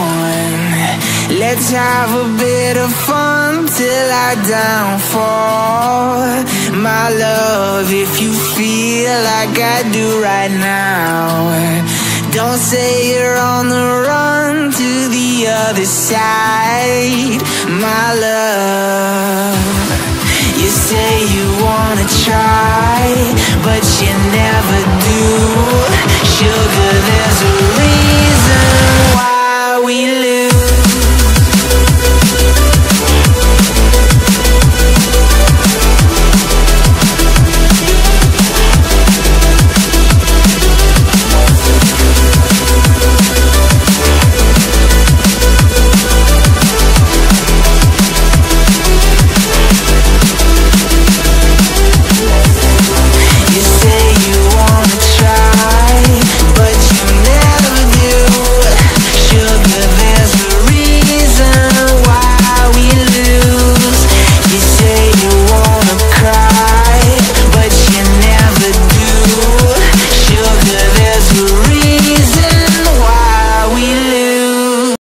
on. Let's have a bit of fun till I downfall. My love, if you feel like I do right now, don't say you're on the run to the other side. My love, you say you wanna try, but you never do. Sugar, there's a reason why we live